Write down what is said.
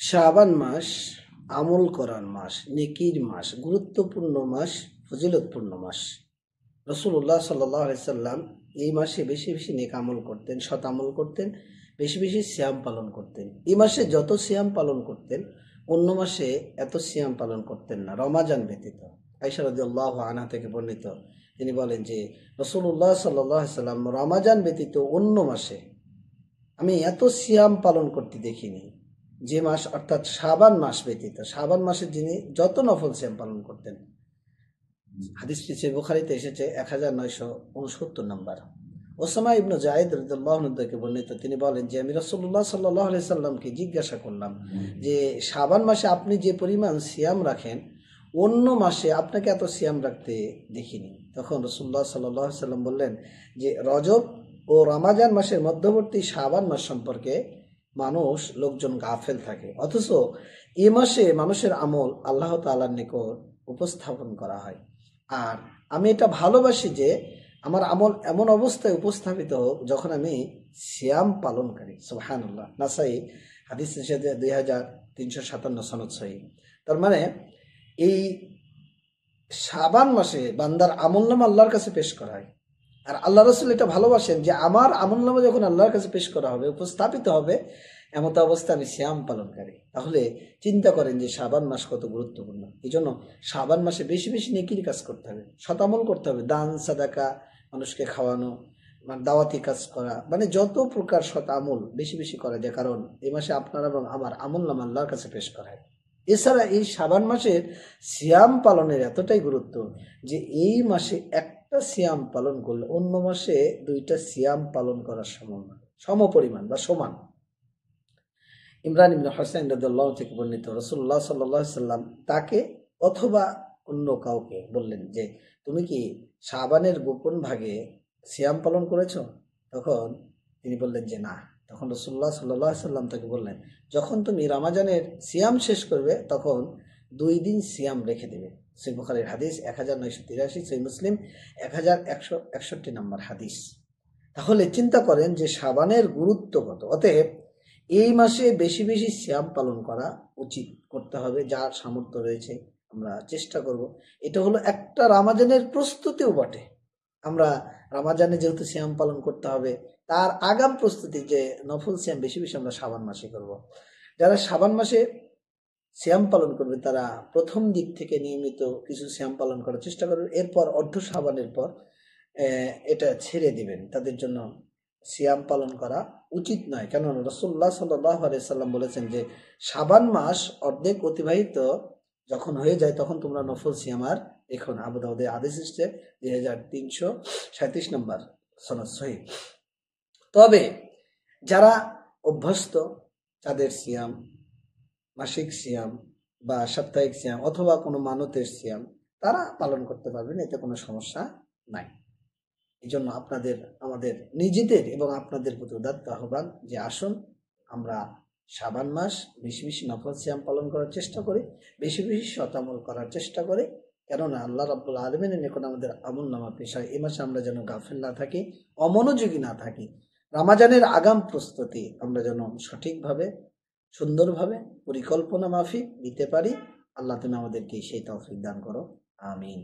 শাবান মাস আমল করার মাস, নেকির মাস, গুরুত্বপূর্ণ মাস, ফজিলতপূর্ণ মাস। রাসূলুল্লাহ সাল্লাল্লাহু আলাইহি সাল্লাম এই মাসে বেশি বেশি নেক আমল করতেন, সৎ আমল করতেন, বেশি বেশি সিয়াম পালন করতেন। এই মাসে যত সিয়াম পালন করতেন অন্য মাসে এত সিয়াম পালন করতেন না, রমাজান ব্যতীত। আয়েশা রাদিয়াল্লাহু আনহা থেকে বর্ণিত, তিনি বলেন যে রাসূলুল্লাহ সাল্লাল্লাহু আলাইহি সাল্লাম রমাজান ব্যতীত অন্য মাসে আমি এত সিয়াম পালন করতে দেখিনি, যে মাস অর্থাৎ শাবান মাস ব্যতীত। শাবান মাসে যিনি যত নফল সিয়াম পালন করতেন। হাদিসটি সহিহ বুখারীতে এসেছে 1969 নম্বর। ওসামা ইবনে যায়েদ রাদিয়াল্লাহু আনহু থেকে বর্ণিত, তিনি বলেন যে আমি রাসূলুল্লাহ সাল্লাল্লাহু আলাইহি সাল্লামকে জিজ্ঞাসা করলাম যে শাবান মাসে আপনি যে পরিমাণ সিয়াম রাখেন অন্য মাসে আপনাকে এত সিয়াম রাখতে দেখিনি। তখন রাসূলুল্লাহ সাল্লাল্লাহু আলাইহি সাল্লাম বললেন যে রজব ও রমাজান মাসের মধ্যবর্তী শাবান মাস সম্পর্কে লোকজন গাফেল থাকে, অথচ এ মাসে মানুষের আমল আল্লাহ তাআলার নিকট উপস্থাপন করা হয়। আর আমি এটা ভালোবাসি যে আমার আমল এমন অবস্থায় উপস্থাপিত হোক যখন আমি সিয়াম পালন করি। সুবহানাল্লাহ। নাসাই হাদিস হিসেবে 2357 সনদ সহিহ। তার মানে এই শাবান মাসে বান্দার আমলনামা আল্লাহর কাছে পেশ করা হয়। আর আল্লাহ রাসূল এটা ভালোবাসেন যে আমার আমলনামা যখন আল্লাহর কাছে পেশ করা হবে, উপস্থাপিত হবে, এমত অবস্থায় আমি সিয়াম পালনকারী। তাহলে চিন্তা করেন যে শাবান মাস কত গুরুত্বপূর্ণ। এই জন্য শাবান মাসে বেশি বেশি নেকির কাজ করতে হবে, সতামল করতে হবে, দান সাদাকা, মানুষকে খাওয়ানো, দাওয়াতি কাজ করা, মানে যত প্রকার সৎ আমল বেশি বেশি করা যায়, কারণ এই মাসে আপনার এবং আমার আমলনামা আল্লাহর কাছে পেশ করা হয়। এছাড়া এই শাবান মাসের সিয়াম পালনের এতটাই গুরুত্ব যে এই মাসে একটা সিয়াম পালন করলে অন্য মাসে 2টা সিয়াম পালন করার সমান, সমপরিমাণ বা সমান। ইমরান ইবনে হুসাইন রাদিয়াল্লাহু থেকে বর্ণিত, রাসূলুল্লাহ সাল্লাল্লাহু আলাইহি সাল্লাম তাকে অথবা অন্য কাউকে বললেন যে তুমি কি শাবানের গোপন ভাগে সিয়াম পালন করেছো? তখন তিনি বললেন যে না। তখন রাসূলুল্লাহ সাল্লাল্লাহু আলাইহি সাল্লাম তাকে বললেন, যখন তুমি রমাজানের সিয়াম শেষ করবে তখন 2 দিন সিয়াম রেখে দেবে। সহিহ বুখারীর হাদিস 1983, সহিহ মুসলিম 1161 নম্বর হাদিস। তাহলে চিন্তা করেন যে শাবানের গুরুত্ব কত। অতএব এই মাসে বেশি বেশি সিয়াম পালন করা উচিত, করতে হবে, যার সামর্থ্য রয়েছে আমরা চেষ্টা করব। এটা হলো একটা রমাজানের প্রস্তুতিও বটে। আমরা রমাজানে যেহেতু সিয়াম পালন করতে হবে, তার আগাম প্রস্তুতি যে নফল সিয়াম বেশি বেশি আমরা শাবান মাসে করব। যারা শাবান মাসে সিয়াম পালন করবে তারা প্রথম দিক থেকে নিয়মিত কিছু সিয়াম পালন করার চেষ্টা করবে, এরপর অর্ধ শাবানের পর এটা ছেড়ে দিবেন। তাদের জন্য সিয়াম পালন করা উচিত নয়, কেননা রাসূলুল্লাহ সাল্লাল্লাহু আলাইহি সাল্লাম বলেছেন যে শাবান মাস অর্ধেক অতিবাহিত যখন হয়ে যায় তখন তোমরা নফল সিয়াম আর রেখো না। আবু দাউদে হাদিস এসেছে 2337 নম্বর সনদ সহিহ। তবে যারা অভ্যস্ত, তাদের সিয়াম, মাসিক সিয়াম বা সাপ্তাহিক সিয়াম অথবা কোনো মানতের সিয়াম তারা পালন করতে পারবেন, এতে কোনো সমস্যা নাই। এই জন্য আমাদের নিজেদের এবং আপনাদের প্রতি উদাত্ত আহ্বান যে আসুন আমরা শাবান মাস বেশি বেশি নফল সিয়াম পালন করার চেষ্টা করি, বেশি বেশি সৎ আমল করার চেষ্টা করি, কেননা আল্লাহ রাব্বুল আলামিনের নিকট আমাদের আমলনামা পেশ হয়। এই মাসে আমরা যেন গাফিল না থাকি, অমনোযোগী না থাকি। রমাজানের আগাম প্রস্তুতি আমরা যেন সঠিকভাবে, সুন্দরভাবে, পরিকল্পনা মাফিক নিতে পারি। আল্লাহ তুমি আমাদেরকে সেই তৌফিক দান করো। আমিন।